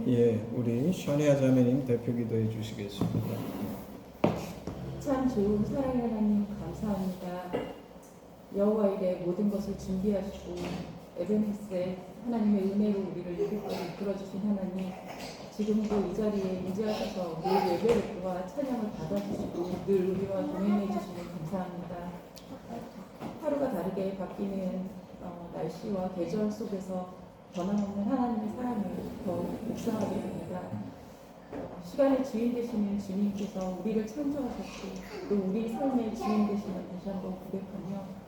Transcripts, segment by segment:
예, 우리 샤니아 자매님 대표 기도해 주시겠습니다. 참 좋은 사랑의 하나님 감사합니다. 여호와 일에 모든 것을 준비하시고 에베네스에 하나님의 은혜로 우리를 여기까지 이끌어주신 하나님, 지금도 이 자리에 인지하셔서 늘 예배를 도와 찬양을 받아주시고 늘 우리와 동행해 주시니 감사합니다. 하루가 다르게 바뀌는 날씨와 계절 속에서 변함없는 하나님의 사랑을 더 묵상하게 됩니다. 시간의 주인 되시는 주님께서 우리를 창조하셨고 또 우리 삶의 주인 되시는 다시 한번 고백하며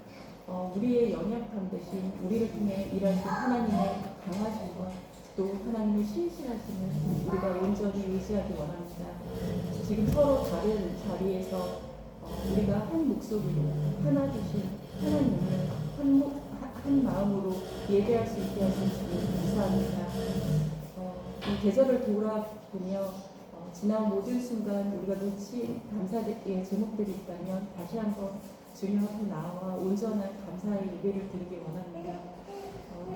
우리의 연약함 대신 우리를 통해 일하신 하나님의 강하심과 또 하나님의 신실하심을 우리가 온전히 의지하기 원합니다. 지금 서로 다른 자리에서 우리가 한 목소리로 하나 되신 하나님을 한 마음으로 예배할 수 있게 하신 주님 감사합니다. 이 계절을 돌아보며 지난 모든 순간 우리가 놓친 감사의 제목들이 있다면 다시 한번 주님 앞에 나와 온전한 감사의 예배를 드리기 원합니다.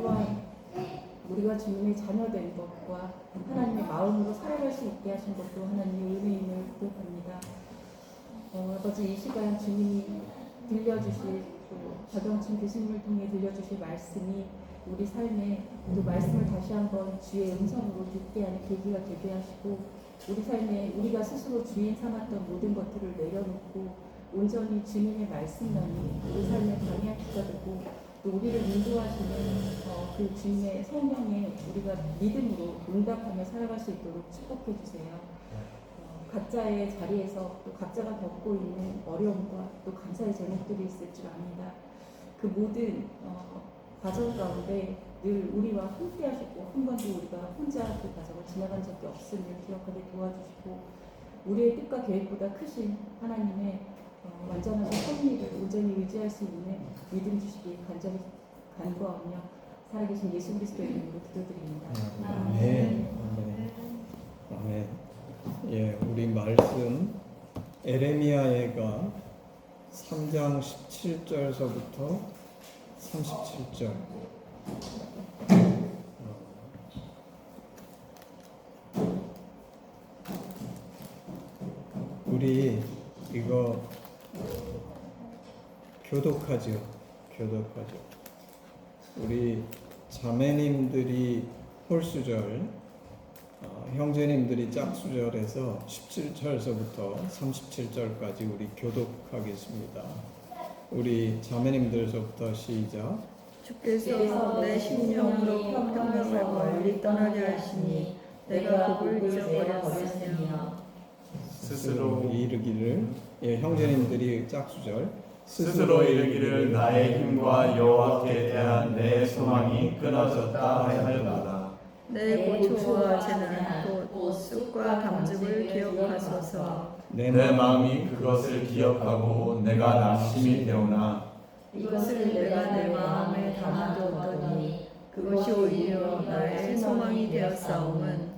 또한 우리가 주님의 자녀된 것과 하나님의 마음으로 살아갈 수 있게 하신 것도 하나님의 은혜임을 고백합니다. 아버지, 이 시간 주님이 들려주실 박영춘 교수님을 통해 들려주실 말씀이 우리 삶에 또 말씀을 다시 한번 주의 음성으로 듣게 하는 계기가 되게 하시고 우리 삶에 우리가 스스로 주인 삼았던 모든 것들을 내려놓고 온전히 주님의 말씀만이 우리 삶의 방향키가 되고 또 우리를 인도하시는 그 주님의 성령에 우리가 믿음으로 응답하며 살아갈 수 있도록 축복해 주세요. 각자의 자리에서 또 각자가 겪고 있는 어려움과 또 감사의 제목들이 있을 줄 압니다. 그 모든 과정 가운데 늘 우리와 함께 하셨고 한 번도 우리가 혼자 그 과정을 지나간 적이 없음을 기억하게 도와주시고 우리의 뜻과 계획보다 크신 하나님의 완전하신 섭리를 온전히 의지할 수 있는 믿음 주시기 간절히 간구하며 살아계신 예수 그리스도의 이름으로 기도드립니다. 아멘. 아멘. 아멘. 예, 우리 말씀 에레미야가 3장 17절서부터 37절. 우리 이거 교독하죠. 우리 자매님들이 홀수절, 형제님들이 짝수절해서 17절서부터 37절까지 우리 교독하겠습니다. 우리 자매님들서부터 시작. 주께서 내 심령으로 평강을 멀리 떠나려 하시니 내가 복을 잊어버렸으며 스스로 이르기를, 예, 형제님들이 짝수절, 스스로 이르기를 나의 힘과 여호와께 대한 내 소망이 끊어졌다 하였도다. 내 고초와 재난 곧 쑥과 담즙을 기억하소서. 내 마음이 그것을 기억하고 내가 낙심이 되오나 이것을 내가 내 마음에 담아두었더니 그것이 오히려 나의 소망이 되었사옴은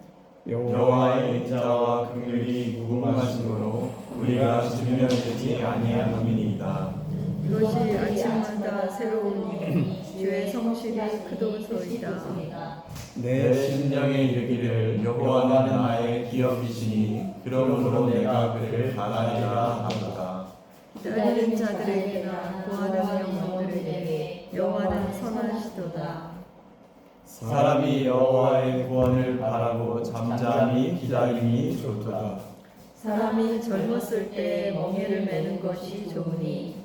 여호와의 인자와 긍휼이 무궁하심으로 우리가 지면되지 아니함이니이다. 이것이 아침마다 새로우니 주의 성실이 크도소이다. 내 심령에 이르기를 여호와는 나의 기업이시니 그러므로 내가 그를 바라리라 하도다. 기다리는 자들에게나 구하는 영혼들에게 여호와는 선하시도다. 사람이 여호와의 구원을 바라고 잠잠히 기다림이 좋도다. 사람이 젊었을 때 멍에를 매는 것이 좋으니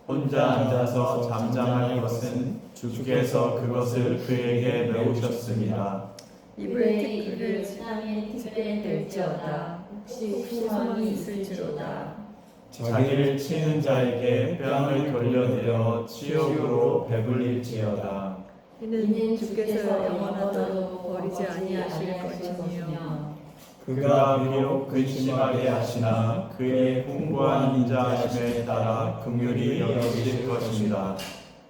혼자 앉아서 잠잠할 것은 주께서 그것을 그에게 메우셨습니다. 입을 티끌을 티끌에 댈지어다. 혹시 소망이 있을지로다. 자기를 치는 자에게 뺨을 돌려내어 치욕으로 배불릴지어다. 이는 주께서 영원하도록 버리지 아니하실 것이며 그가 비록 근심하게 하시나 그의 풍부한 인자하심에 따라 긍휼히 여기실 것입니다.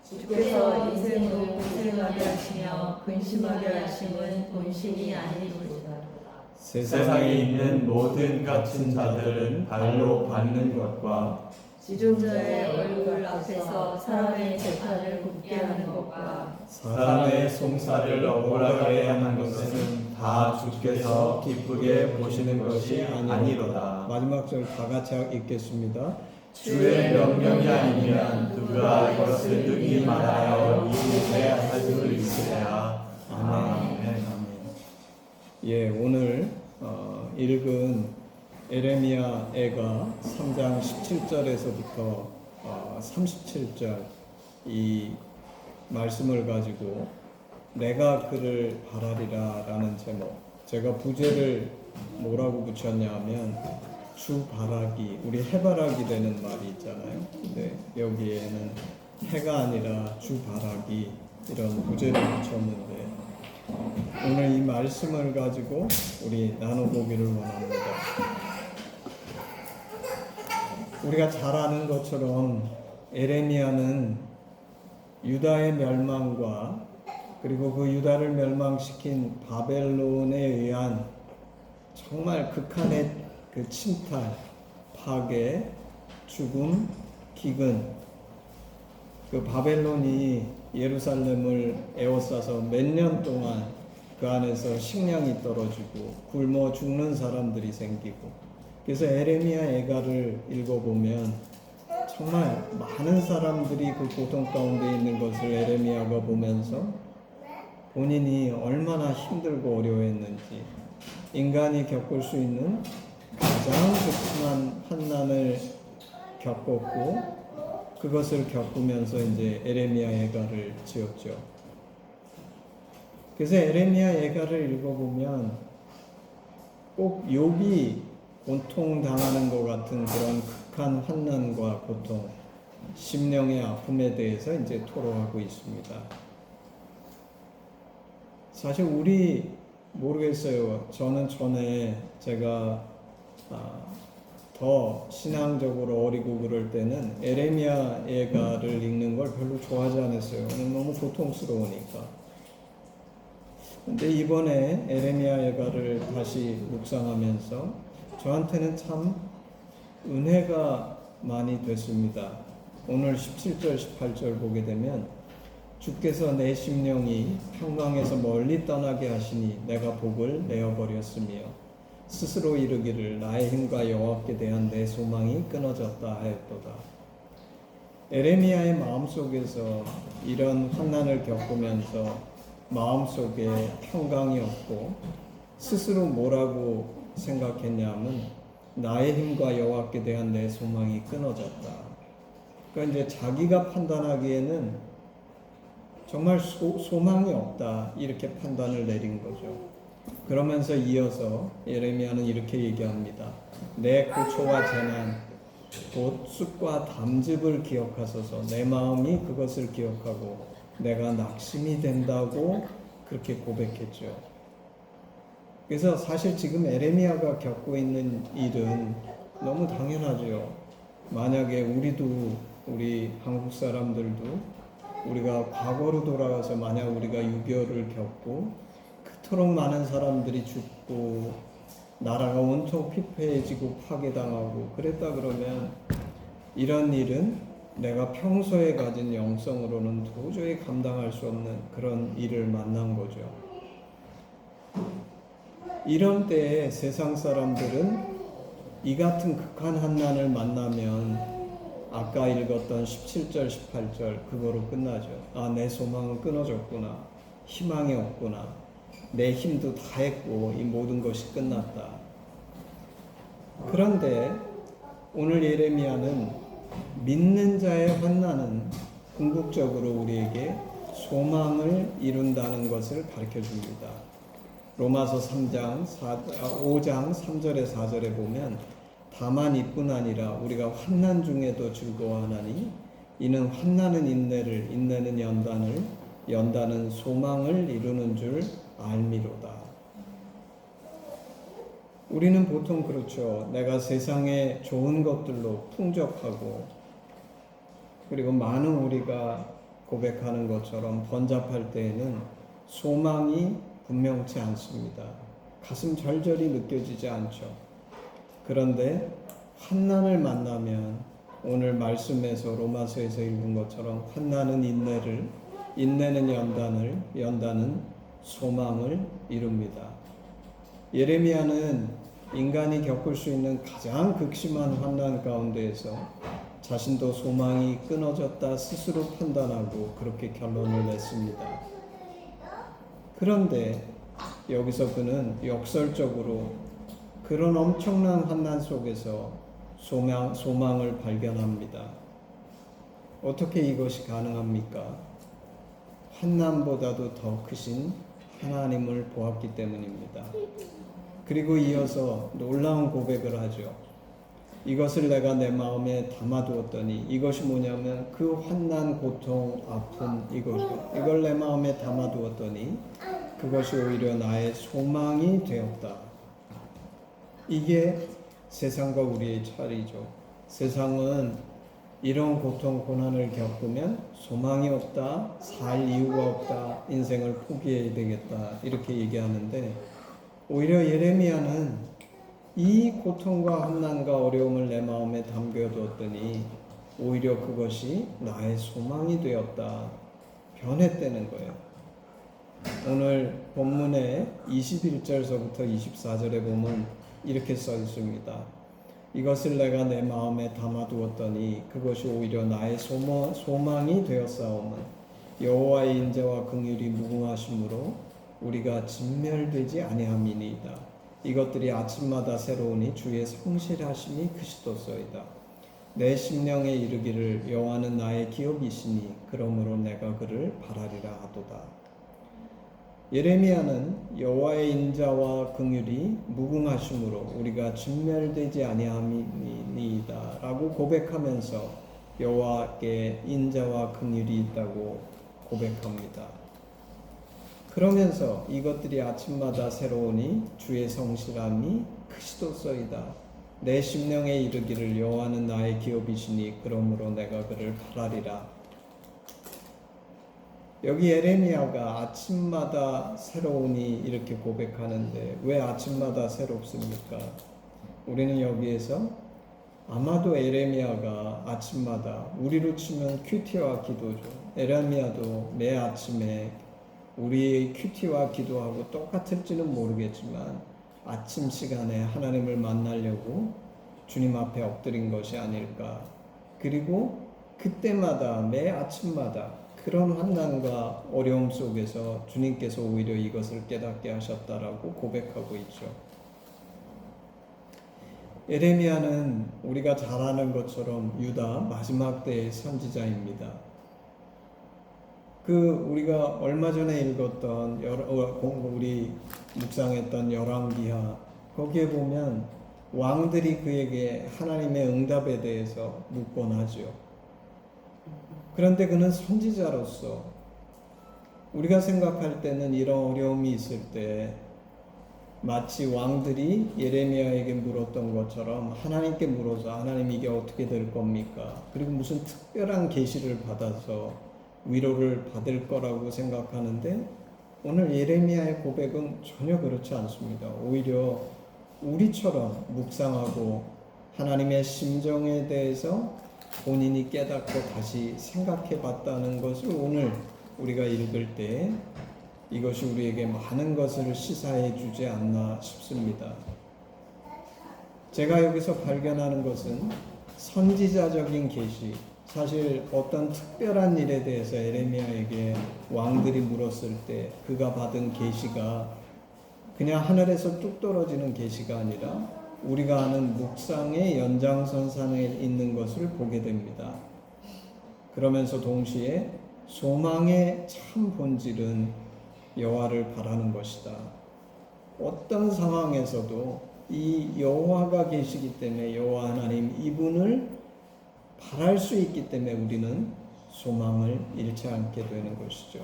주께서 인생으로 고생하게 하시며 근심하게 하심은 본심이 아니로다. 세상에 있는 모든 갇힌 자들은 발로 밟는 것과 지존자의 얼굴 앞에서 사람의 재판을 굽게 하는 것과 사람의 송사를 억울하게 하는 것은 다 주께서 기쁘게 보시는 것이 아니로다. 마지막 절 다 같이 읽겠습니다. 주의 명령이 아니면 누가 이것을 능히 말하여 이루게 할 수 있으랴. 아멘. 예, 오늘 읽은 에레미야가 3장 17절에서부터 37절 이 말씀을 가지고 내가 그를 바라리라 라는 제목, 제가 부제를 뭐라고 붙였냐 하면 주 바라기, 우리 해바라기 되는 말이 있잖아요. 근데 여기에는 해가 아니라 주 바라기 이런 부제를 붙였는데 오늘 이 말씀을 가지고 우리 나눠보기를 원합니다. 우리가 잘 아는 것처럼 에레미야는 유다의 멸망과 그리고 그 유다를 멸망시킨 바벨론에 의한 정말 극한의 그 침탈, 파괴, 죽음, 기근, 그 바벨론이 예루살렘을 에워싸서 몇 년 동안 그 안에서 식량이 떨어지고 굶어 죽는 사람들이 생기고, 그래서 에레미야 애가를 읽어보면 정말 많은 사람들이 그 고통 가운데 있는 것을 에레미야가 보면서 본인이 얼마나 힘들고 어려워했는지, 인간이 겪을 수 있는 가장 극심한 환난을 겪었고 그것을 겪으면서 이제 에레미야 애가를 지었죠. 그래서 에레미야 애가를 읽어보면 꼭 욥이 고통당하는 것 같은 그런 극한 환난과 고통, 심령의 아픔에 대해서 이제 토로하고 있습니다. 사실 우리 모르겠어요. 저는 전에 제가 더 신앙적으로 어리고 그럴 때는 에레미야 애가를 읽는 걸 별로 좋아하지 않았어요. 너무 고통스러우니까. 근데 이번에 에레미야 애가를 다시 묵상하면서 저한테는 참 은혜가 많이 됐습니다. 오늘 17절 18절 보게 되면 주께서 내 심령이 평강에서 멀리 떠나게 하시니 내가 복을 내어버렸으며 스스로 이르기를 나의 힘과 여호와께 대한 내 소망이 끊어졌다 하였도다. 에레미야의 마음속에서 이런 환난을 겪으면서 마음속에 평강이 없고 스스로 뭐라고 생각했냐면 나의 힘과 여호와께 대한 내 소망이 끊어졌다. 그러니까 이제 자기가 판단하기에는 정말 소망이 없다 이렇게 판단을 내린 거죠. 그러면서 이어서 예레미야는 이렇게 얘기합니다. 내 고초와 재난 곧 쑥과 담즙을 기억하소서. 내 마음이 그것을 기억하고 내가 낙심이 된다고 그렇게 고백했죠. 그래서 사실 지금 에레미야가 겪고 있는 일은 너무 당연하죠. 만약에 우리 한국 사람들도 우리가 과거로 돌아가서 만약 우리가 6.25를 겪고 그토록 많은 사람들이 죽고 나라가 온통 피폐해지고 파괴당하고 그랬다 그러면 이런 일은 내가 평소에 가진 영성으로는 도저히 감당할 수 없는 그런 일을 만난 거죠. 이런 때에 세상 사람들은 이 같은 극한 환난을 만나면 아까 읽었던 17절, 18절 그거로 끝나죠. 아, 내 소망은 끊어졌구나. 희망이 없구나. 내 힘도 다 했고 이 모든 것이 끝났다. 그런데 오늘 예레미야는 믿는 자의 환난은 궁극적으로 우리에게 소망을 이룬다는 것을 가르쳐 줍니다. 로마서 5장 3절에 4절에 보면 다만 이뿐 아니라 우리가 환난 중에도 즐거워하나니 이는 환난은 인내를, 인내는 연단을, 연단은 소망을 이루는 줄 알미로다. 우리는 보통 그렇죠. 내가 세상에 좋은 것들로 풍족하고 그리고 많은 우리가 고백하는 것처럼 번잡할 때에는 소망이 분명치 않습니다. 가슴 절절히 느껴지지 않죠. 그런데 환난을 만나면 오늘 말씀에서 로마서에서 읽은 것처럼 환난은 인내를, 인내는 연단을, 연단은 소망을 이룹니다. 예레미야는 인간이 겪을 수 있는 가장 극심한 환난 가운데에서 자신도 소망이 끊어졌다 스스로 판단하고 그렇게 결론을 냈습니다. 그런데 여기서 그는 역설적으로 그런 엄청난 환난 속에서 소망을 발견합니다. 어떻게 이것이 가능합니까? 환난보다도 더 크신 하나님을 보았기 때문입니다. 그리고 이어서 놀라운 고백을 하죠. 이것을 내가 내 마음에 담아두었더니, 이것이 뭐냐면 그 환난, 고통, 아픔, 이걸 내 마음에 담아두었더니 그것이 오히려 나의 소망이 되었다. 이게 세상과 우리의 차이죠. 세상은 이런 고통, 고난을 겪으면 소망이 없다, 살 이유가 없다, 인생을 포기해야 되겠다 이렇게 얘기하는데, 오히려 예레미야는 이 고통과 환난과 어려움을 내 마음에 담겨두었더니 오히려 그것이 나의 소망이 되었다, 변했다는 거예요. 오늘 본문의 21절서부터 24절에 보면 이렇게 써 있습니다. 이것을 내가 내 마음에 담아두었더니 그것이 오히려 나의 소망이 되었사오면 여호와의 인자와 긍휼이 무궁하심으로 우리가 진멸되지 아니함이니이다. 이것들이 아침마다 새로우니 주의 성실하심이 크시도소이다. 내 심령에 이르기를 여호와는 나의 기업이시니 그러므로 내가 그를 바라리라 하도다. 예레미야는 여호와의 인자와 긍휼이 무궁하심으로 우리가 진멸되지 아니함이니이다 라고 고백하면서 여호와께 인자와 긍휼이 있다고 고백합니다. 그러면서 이것들이 아침마다 새로우니 주의 성실함이 크시도소이다. 내 심령에 이르기를 여호와는 나의 기업이시니 그러므로 내가 그를 바라리라. 여기 예레미야가 아침마다 새로우니 이렇게 고백하는데 왜 아침마다 새롭습니까? 우리는 여기에서 아마도 예레미야가 아침마다, 우리로 치면 큐티와 기도죠. 예레미야도 매 아침에 우리의 큐티와 기도하고 똑같을지는 모르겠지만 아침 시간에 하나님을 만나려고 주님 앞에 엎드린 것이 아닐까. 그리고 그때마다 매 아침마다 그런 환난과 어려움 속에서 주님께서 오히려 이것을 깨닫게 하셨다라고 고백하고 있죠. 예레미야는 우리가 잘 아는 것처럼 유다 마지막 때의 선지자입니다. 우리가 얼마 전에 읽었던 우리 묵상했던 열왕기하, 거기에 보면 왕들이 그에게 하나님의 응답에 대해서 묻곤 하죠. 그런데 그는 선지자로서 우리가 생각할 때는 이런 어려움이 있을 때 마치 왕들이 예레미야에게 물었던 것처럼 하나님께 물어서 하나님 이게 어떻게 될 겁니까? 그리고 무슨 특별한 계시를 받아서 위로를 받을 거라고 생각하는데 오늘 예레미야의 고백은 전혀 그렇지 않습니다. 오히려 우리처럼 묵상하고 하나님의 심정에 대해서 본인이 깨닫고 다시 생각해 봤다는 것을 오늘 우리가 읽을 때 이것이 우리에게 많은 것을 시사해 주지 않나 싶습니다. 제가 여기서 발견하는 것은 선지자적인 계시, 사실 어떤 특별한 일에 대해서 예레미야에게 왕들이 물었을 때 그가 받은 계시가 그냥 하늘에서 뚝 떨어지는 계시가 아니라 우리가 아는 묵상의 연장선상에 있는 것을 보게 됩니다. 그러면서 동시에 소망의 참 본질은 여호와를 바라는 것이다. 어떤 상황에서도 이 여호와가 계시기 때문에 여호와 하나님 이분을 바랄 수 있기 때문에 우리는 소망을 잃지 않게 되는 것이죠.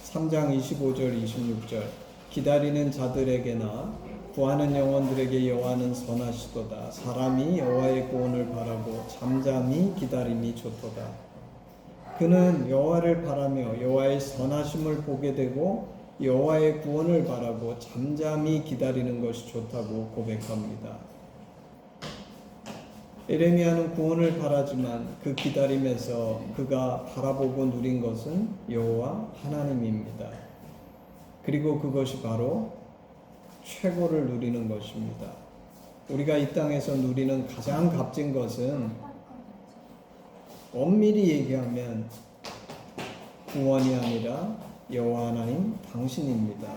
3장 25절 26절 기다리는 자들에게나 구하는 영혼들에게 여호와는 선하시도다. 사람이 여호와의 구원을 바라고 잠잠히 기다림이 좋도다. 그는 여호와를 바라며 여호와의 선하심을 보게 되고 여호와의 구원을 바라고 잠잠히 기다리는 것이 좋다고 고백합니다. 예레미야는 구원을 바라지만 그 기다림에서 그가 바라보고 누린 것은 여호와 하나님입니다. 그리고 그것이 바로 최고를 누리는 것입니다. 우리가 이 땅에서 누리는 가장 값진 것은 엄밀히 얘기하면 구원이 아니라 여호와 하나님 당신입니다.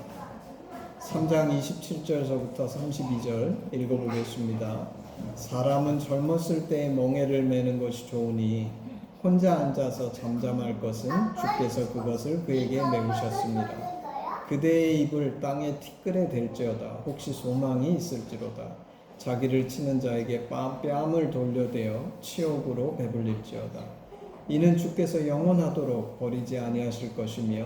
3장 27절서부터 32절 읽어보겠습니다. 사람은 젊었을 때에 멍에를 매는 것이 좋으니 혼자 앉아서 잠잠할 것은 주께서 그것을 그에게 메우셨습니다. 그대의 입을 땅에 티끌에 댈지어다. 혹시 소망이 있을지로다. 자기를 치는 자에게 뺨을 돌려대어 치욕으로 배불릴지어다. 이는 주께서 영원하도록 버리지 아니하실 것이며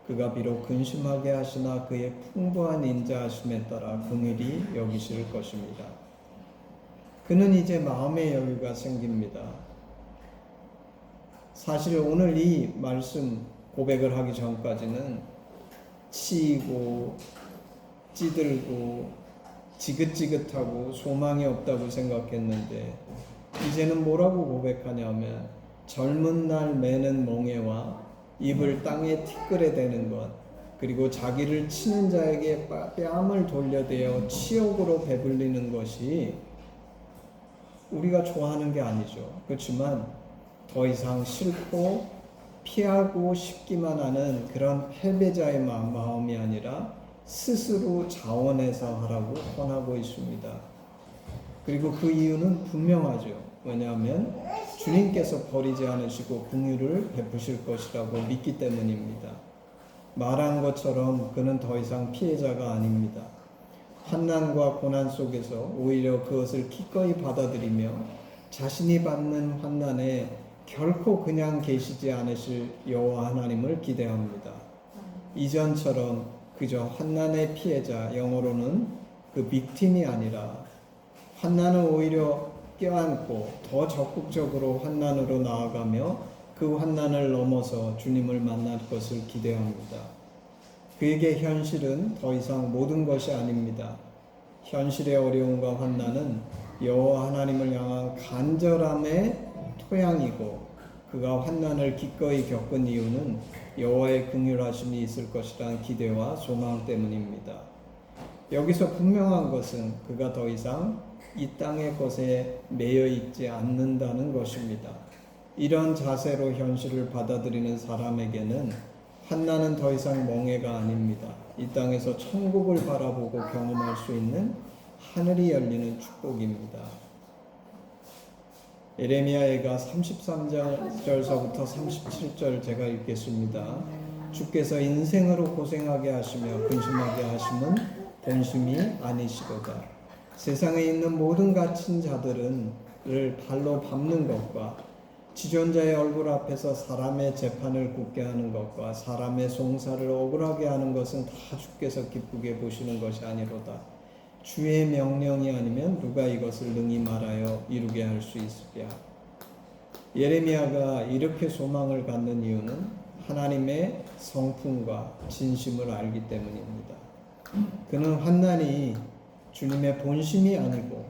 그가 비록 근심하게 하시나 그의 풍부한 인자하심에 따라 긍휼히 여기실 것입니다. 그는 이제 마음의 여유가 생깁니다. 사실 오늘 이 말씀 고백을 하기 전까지는 치이고 찌들고 지긋지긋하고 소망이 없다고 생각했는데 이제는 뭐라고 고백하냐면 젊은 날 매는 멍에와 입을 땅에 티끌에 대는 것 그리고 자기를 치는 자에게 뺨을 돌려대어 치욕으로 배불리는 것이 우리가 좋아하는 게 아니죠. 그렇지만 더 이상 싫고 피하고 싶기만 하는 그런 패배자의 마음이 아니라 스스로 자원해서 하라고 권하고 있습니다. 그리고 그 이유는 분명하죠. 왜냐하면 주님께서 버리지 않으시고 긍휼을 베푸실 것이라고 믿기 때문입니다. 말한 것처럼 그는 더 이상 피해자가 아닙니다. 환난과 고난 속에서 오히려 그것을 기꺼이 받아들이며 자신이 받는 환난에 결코 그냥 계시지 않으실 여호와 하나님을 기대합니다. 이전처럼 그저 환난의 피해자, 영어로는 그 빅팀이 아니라 환난을 오히려 껴안고 더 적극적으로 환난으로 나아가며 그 환난을 넘어서 주님을 만날 것을 기대합니다. 그에게 현실은 더 이상 모든 것이 아닙니다. 현실의 어려움과 환난은 여호와 하나님을 향한 간절함의 토양이고 그가 환난을 기꺼이 겪은 이유는 여호와의 긍휼하심이 있을 것이라는 기대와 소망 때문입니다. 여기서 분명한 것은 그가 더 이상 이 땅의 것에 매여 있지 않는다는 것입니다. 이런 자세로 현실을 받아들이는 사람에게는 환난은 더 이상 멍해가 아닙니다. 이 땅에서 천국을 바라보고 경험할 수 있는 하늘이 열리는 축복입니다. 예레미야가 33절서부터 37절 제가 읽겠습니다. 주께서 인생으로 고생하게 하시며 근심하게 하심은 본심이 아니시도다. 세상에 있는 모든 갇힌 자들을 발로 밟는 것과 지존자의 얼굴 앞에서 사람의 재판을 굳게 하는 것과 사람의 송사를 억울하게 하는 것은 다 주께서 기쁘게 보시는 것이 아니로다. 주의 명령이 아니면 누가 이것을 능히 말하여 이루게 할 수 있으랴. 예레미야가 이렇게 소망을 갖는 이유는 하나님의 성품과 진심을 알기 때문입니다. 그는 환난이 주님의 본심이 아니고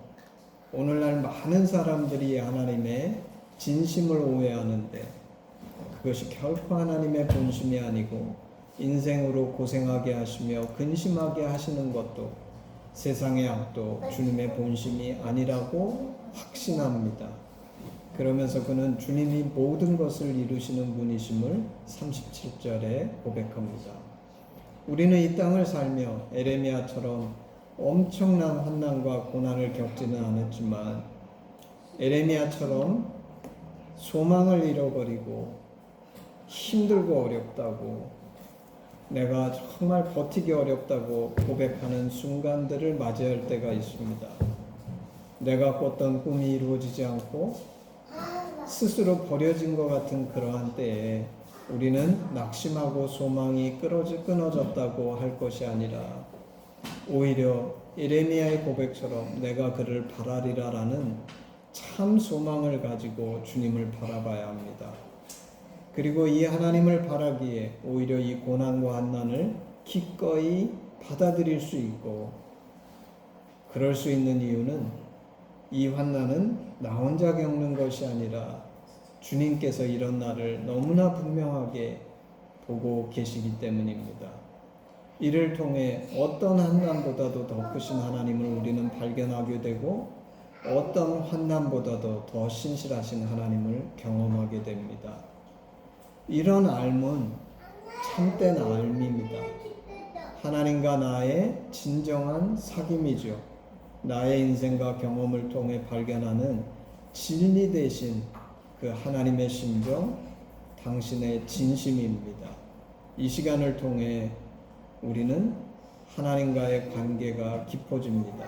오늘날 많은 사람들이 하나님의 진심을 오해하는데 그것이 결코 하나님의 본심이 아니고 인생으로 고생하게 하시며 근심하게 하시는 것도 세상의 악도 주님의 본심이 아니라고 확신합니다. 그러면서 그는 주님이 모든 것을 이루시는 분이심을 37절에 고백합니다. 우리는 이 땅을 살며 에레미야처럼 엄청난 환난과 고난을 겪지는 않았지만 에레미야처럼 소망을 잃어버리고 힘들고 어렵다고 내가 정말 버티기 어렵다고 고백하는 순간들을 맞이할 때가 있습니다. 내가 꿨던 꿈이 이루어지지 않고 스스로 버려진 것 같은 그러한 때에 우리는 낙심하고 소망이 끊어졌다고 할 것이 아니라 오히려 예레미야의 고백처럼 내가 그를 바라리라라는 참 소망을 가지고 주님을 바라봐야 합니다. 그리고 이 하나님을 바라기에 오히려 이 고난과 환난을 기꺼이 받아들일 수 있고 그럴 수 있는 이유는 이 환난은 나 혼자 겪는 것이 아니라 주님께서 이런 나를 너무나 분명하게 보고 계시기 때문입니다. 이를 통해 어떤 환난보다도 더 크신 하나님을 우리는 발견하게 되고 어떤 환난보다도 더 신실하신 하나님을 경험하게 됩니다. 이런 삶은 참된 삶입니다. 하나님과 나의 진정한 사귐이죠. 나의 인생과 경험을 통해 발견하는 진리 대신 그 하나님의 심정, 당신의 진심입니다. 이 시간을 통해 우리는 하나님과의 관계가 깊어집니다.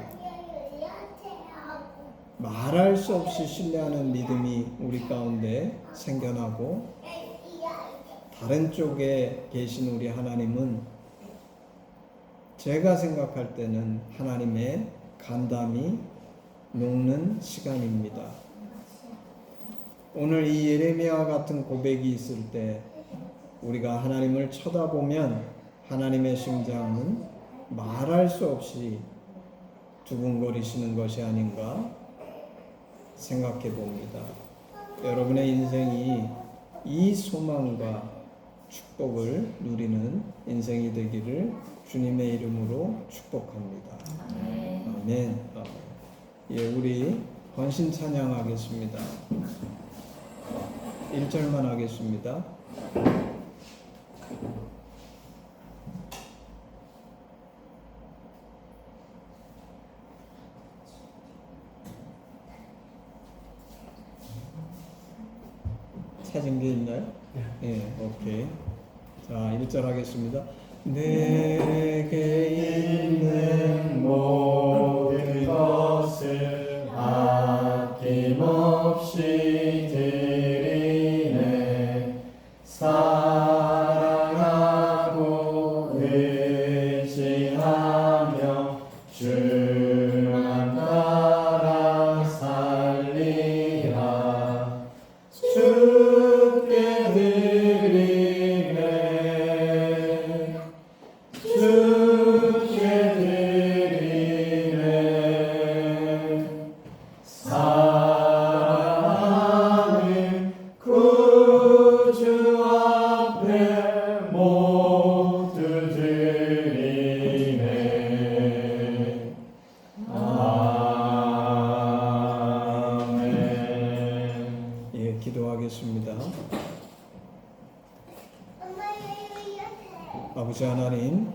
말할 수 없이 신뢰하는 믿음이 우리 가운데 생겨나고 다른 쪽에 계신 우리 하나님은 제가 생각할 때는 하나님의 간담이 녹는 시간입니다. 오늘 이 예레미야와 같은 고백이 있을 때 우리가 하나님을 쳐다보면 하나님의 심장은 말할 수 없이 두근거리시는 것이 아닌가 생각해 봅니다. 여러분의 인생이 이 소망과 축복을 누리는 인생이 되기를 주님의 이름으로 축복합니다. 아멘. 예, 우리 헌신 찬양하겠습니다. 1절만 하겠습니다. 찾은 게 있나요? 네. 오케이. 자, 1절 하겠습니다. 내게 있는 모든 것을 아낌없이 드리네. 사랑하고 의지하며 주만 따라 살리라. 주께 드리네. 주께 드리네. 사랑하는 구주 앞에 모두 드리네. 아멘. 예, 기도하겠습니다. 아버지 하나님,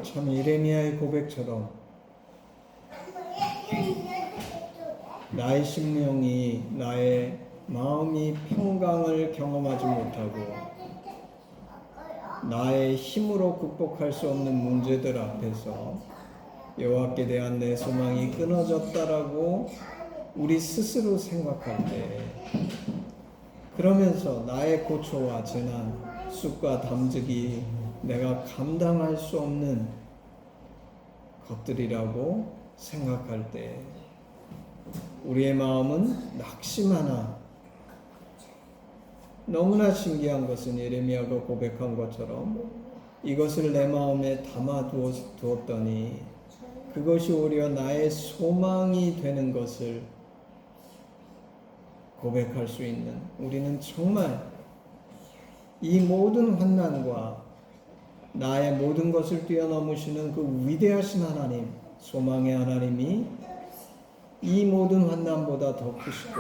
참 예레미야의 고백처럼 나의 심령이, 나의 마음이 평강을 경험하지 못하고 나의 힘으로 극복할 수 없는 문제들 앞에서 여호와께 대한 내 소망이 끊어졌다라고 우리 스스로 생각할 때, 그러면서 나의 고초와 재난, 쑥과 담즙이 내가 감당할 수 없는 것들이라고 생각할 때 우리의 마음은 낙심하나, 너무나 신기한 것은 예레미야가 고백한 것처럼 이것을 내 마음에 담아 두었더니 그것이 오히려 나의 소망이 되는 것을 고백할 수 있는, 우리는 정말 이 모든 환난과 나의 모든 것을 뛰어넘으시는 그 위대하신 하나님, 소망의 하나님이 이 모든 환난보다 더 크시고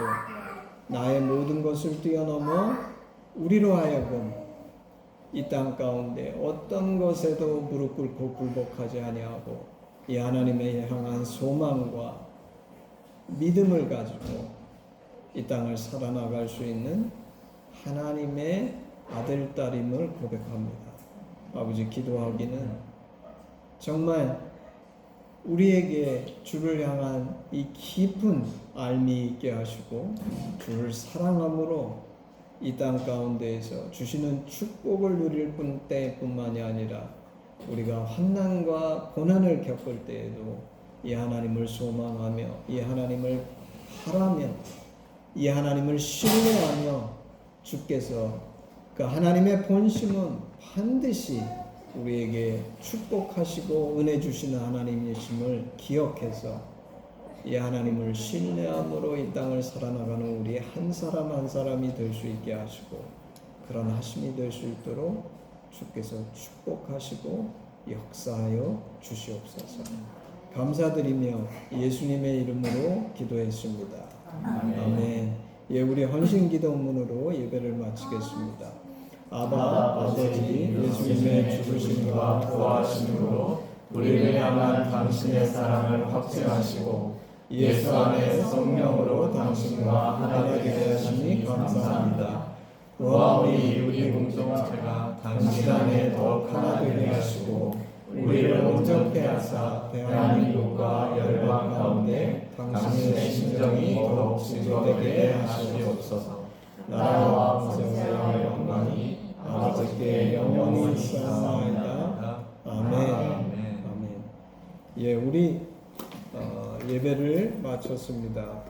나의 모든 것을 뛰어넘어 우리로 하여금 이 땅 가운데 어떤 것에도 무릎 꿇고 굴복하지 아니하고 이 하나님의 향한 소망과 믿음을 가지고 이 땅을 살아나갈 수 있는 하나님의 아들, 딸임을 고백합니다. 아버지, 기도하기는 정말 우리에게 주를 향한 이 깊은 알미 있게 하시고 주를 사랑함으로 이 땅 가운데에서 주시는 축복을 누릴 때뿐만이 아니라 우리가 환난과 고난을 겪을 때에도 이 하나님을 소망하며 이 하나님을 바라며 이 하나님을 신뢰하며 주께서 그 하나님의 본심은 반드시 우리에게 축복하시고 은혜 주시는 하나님이심을 기억해서 이 하나님을 신뢰함으로 이 땅을 살아나가는 우리 한 사람 한 사람이 될 수 있게 하시고 그런 하심이 될 수 있도록 주께서 축복하시고 역사하여 주시옵소서. 감사드리며 예수님의 이름으로 기도했습니다. 아멘. 예, 우리 헌신 기도문으로 예배를 마치겠습니다. 아바 아버지, 예수님의 죽으심과 부활하심으로 우리를 향한 당신의 사랑을 확증하시고 예수 안에 성령으로 당신과 하나 되게 하시니 감사합니다. 그와 우리 공동체가 당신 안에 더욱 하나 되게 하시고 우리를 온전케 하사 대한민국과 열방 가운데 당신의 심정이 더욱 진보되게 하시옵소서. 나라와 권세와 영광이 아버지께 영원히 있사옵나이다. 아멘. 아멘. 예, 우리 예배를 마쳤습니다.